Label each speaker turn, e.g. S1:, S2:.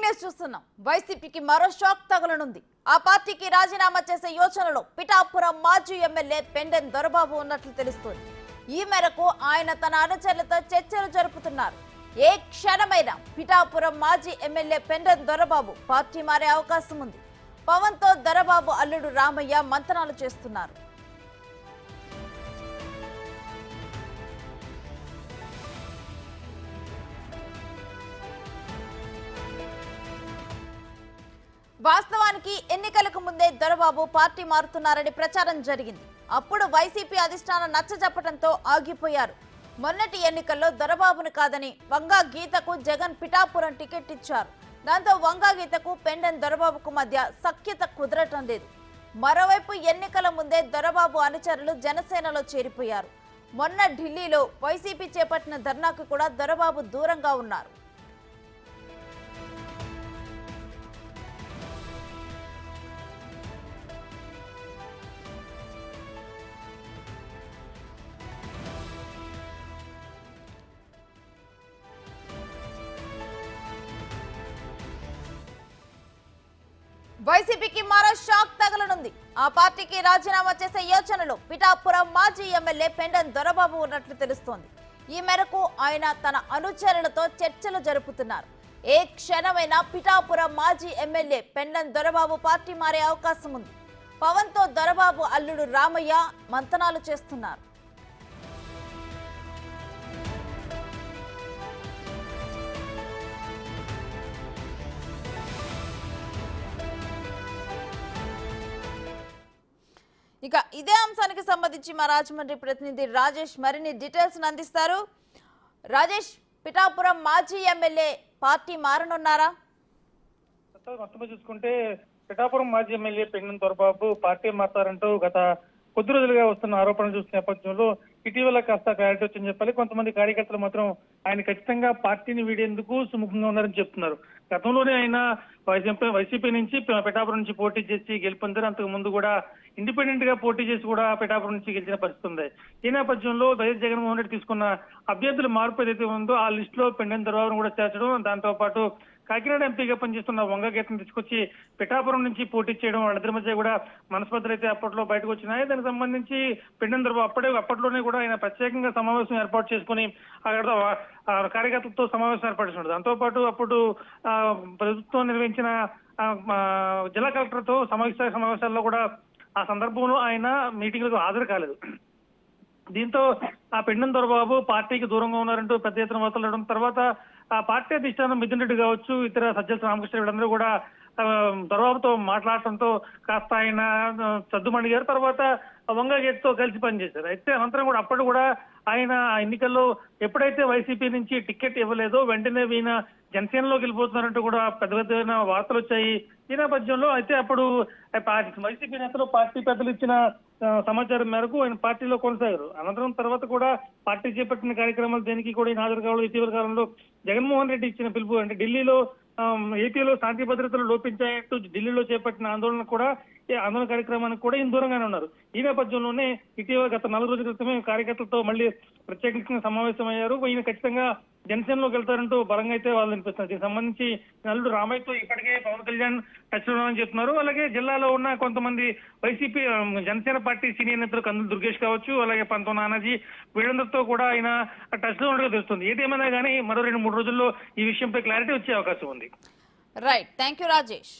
S1: News చూస్తున్నాం. వైసీపీకి మరో షాక్ తగలనుంది. ఆ పార్టీకి రాజీనామా చేసే యోచనలో పిఠాపురం మాజీ ఎమ్మెల్యే పెండెం దొరబాబు ఉన్నట్లు తెలుస్తోంది. ఈ మేరకు ఆయన తన అనుచరులతో చర్చలు జరుపుతున్నారు. ఏ క్షణమైనా పిఠాపురం మాజీ ఎమ్మెల్యే పెండెం దొరబాబు పార్టీ మారే అవకాశం ఉంది. పవన్ తో దొరబాబు అల్లుడు రామయ్య మంతనాలు చేస్తున్నారు. వాస్తవానికి ఎన్నికలకు ముందే దొరబాబు పార్టీ మారుతున్నారని ప్రచారం జరిగింది. అప్పుడు వైసీపీ అధిష్టానం నచ్చజెప్పడంతో ఆగిపోయారు. మొన్నటి ఎన్నికల్లో దొరబాబును కాదని వంగా గీతకు జగన్ పిఠాపురం టికెట్ ఇచ్చారు. దాంతో వంగా గీతకు పెండెం దొరబాబుకు మధ్య సఖ్యత కుదరటం లేదు. మరోవైపు ఎన్నికల ముందే దొరబాబు అనుచరులు జనసేనలో చేరిపోయారు. మొన్న ఢిల్లీలో వైసీపీ చేపట్టిన ధర్నాకు కూడా దొరబాబు దూరంగా ఉన్నారు. వైసీపీకి మరో షాక్ తగలనుంది. ఆ పార్టీకి రాజీనామా చేసే యోచనలో పిఠాపురం మాజీ ఎమ్మెల్యే పెండెం దొరబాబు ఉన్నట్లు తెలుస్తోంది. ఈ మేరకు ఆయన తన అనుచరులతో చర్చలు జరుపుతున్నారు. ఏ క్షణమైనా పిఠాపురం మాజీ ఎమ్మెల్యే పెండెం దొరబాబు పార్టీ మారే అవకాశం ఉంది. పవన్ తో దొరబాబు అల్లుడు రామయ్య మంతనాలు చేస్తున్నారు. ఇక ఇదే అంశానికి సంబంధించి మా రాజమండ్రి ప్రతినిధి రాజేష్ మరిన్ని డీటెయిల్స్ అందిస్తారు. రాజేష్, పిఠాపురం మాజీ ఎమ్మెల్యే పార్టీ మారనున్నారా?
S2: మొత్తం చూసుకుంటే పిఠాపురం మాజీ ఎమ్మెల్యే పెండెం దొరబాబు పార్టీ మారుతారంటూ గత కొద్ది రోజులుగా వస్తున్న ఆరోపణలు చూసిన నేపథ్యంలో ఇటీవల కాస్త క్లారిటీ వచ్చిందని చెప్పాలి. కొంతమంది కార్యకర్తలు మాత్రం ఆయన ఖచ్చితంగా పార్టీని వీడేందుకు సుముఖంగా ఉన్నారని చెప్తున్నారు. గతంలోనే ఆయన వైసీపీ నుంచి పిఠాపురం నుంచి పోటీ చేసి గెలుపొందారు. అంతకు ముందు కూడా ఇండిపెండెంట్ గా పోటీ చేసి కూడా పిఠాపురం నుంచి గెలిచిన పరిస్థితి ఉంది. ఈ నేపథ్యంలో వైఎస్ జగన్మోహన్ రెడ్డి తీసుకున్న అభ్యర్థుల మార్పు ఏదైతే ఉందో ఆ లిస్ట్ లో పెండెం దొరబాబును కూడా చేర్చడం, దాంతో పాటు కాకినాడ ఎంపీగా పనిచేస్తున్న వంగ గీతను తీసుకొచ్చి పిఠాపురం నుంచి పోటీ చేయడం, వాళ్ళిద్దరి మధ్య కూడా మనస్పర్ధలు అయితే అప్పట్లో బయటకు వచ్చినాయి. దానికి సంబంధించి పెండెం దొరబాబు అప్పట్లోనే కూడా ఆయన ప్రత్యేకంగా సమావేశం ఏర్పాటు చేసుకుని అక్కడ కార్యకర్తలతో సమావేశం ఏర్పాటు చేసుకున్నారు. దాంతో పాటు అప్పుడు ప్రభుత్వం నిర్వహించిన జిల్లా కలెక్టర్తో సమావేశాల్లో కూడా ఆ సందర్భంలో ఆయన మీటింగ్లకు హాజరు కాలేదు. దీంతో ఆ పెండెం దొరబాబు పార్టీకి దూరంగా ఉన్నారంటూ పెద్ద ఎత్తున వార్తలు రావడం, తర్వాత ఆ పార్టీ అధిష్టానం మిథున్ రెడ్డి కావచ్చు, ఇతర సజ్జల రామకృష్ణ వీళ్ళందరూ కూడా దొరబాబుతో మాట్లాడటంతో కాస్త ఆయన సద్దుమణి గారు తర్వాత వంగ గీతతో కలిసి పనిచేశారు. అయితే అనంతరం కూడా అప్పటి కూడా ఆయన ఎన్నికల్లో ఎప్పుడైతే వైసీపీ నుంచి టికెట్ ఇవ్వలేదో వెంటనే ఈయన జనసేనలోకి వెళ్ళిపోతున్నారంటూ కూడా పెద్ద పెద్ద వార్తలు వచ్చాయి. ఈ నేపథ్యంలో అయితే అప్పుడు వైసీపీ నేతలు పార్టీ పెద్దలు ఇచ్చిన సమాచారం మేరకు ఆయన పార్టీలో కొనసాగారు. అనంతరం తర్వాత కూడా పార్టీ చేపట్టిన కార్యక్రమాలు దేనికి కూడా ఈయన హాజరు కావడం, ఇటీవల కాలంలో జగన్మోహన్ రెడ్డి ఇచ్చిన పిలుపు అంటే ఢిల్లీలో ఏపీలో శాంతి భద్రతలు లోపించాయంటూ ఢిల్లీలో చేపట్టిన ఆందోళన కూడా ఆందోళన కార్యక్రమానికి కూడా ఈయన దూరంగానే ఉన్నారు. ఈ నేపథ్యంలోనే ఇటీవల గత 4 రోజుల క్రితమే కార్యకర్తలతో మళ్ళీ ప్రత్యేకంగా సమావేశమయ్యారు. ఈయన ఖచ్చితంగా జనసేనలోకి వెళ్తారంటూ బలంగా అయితే వాళ్ళు అనిపిస్తున్నారు. దీనికి సంబంధించి నల్లుడు రామయ్యతో ఇప్పటికే పవన్ కళ్యాణ్ టచ్ లో అని చెప్తున్నారు. అలాగే జిల్లాలో ఉన్న కొంతమంది వైసీపీ జనసేన పార్టీ సీనియర్ నేతలు కందులు దుర్గేష్ కావచ్చు, అలాగే పంతో నానాజీ వీళ్ళందరితో కూడా ఆయన టచ్ లో ఉన్నట్టుగా తెలుస్తుంది. ఏదేమైనా కానీ మరో 2-3 రోజుల్లో ఈ విషయంపై క్లారిటీ వచ్చే అవకాశం ఉంది.
S1: Right, thank you Rajesh.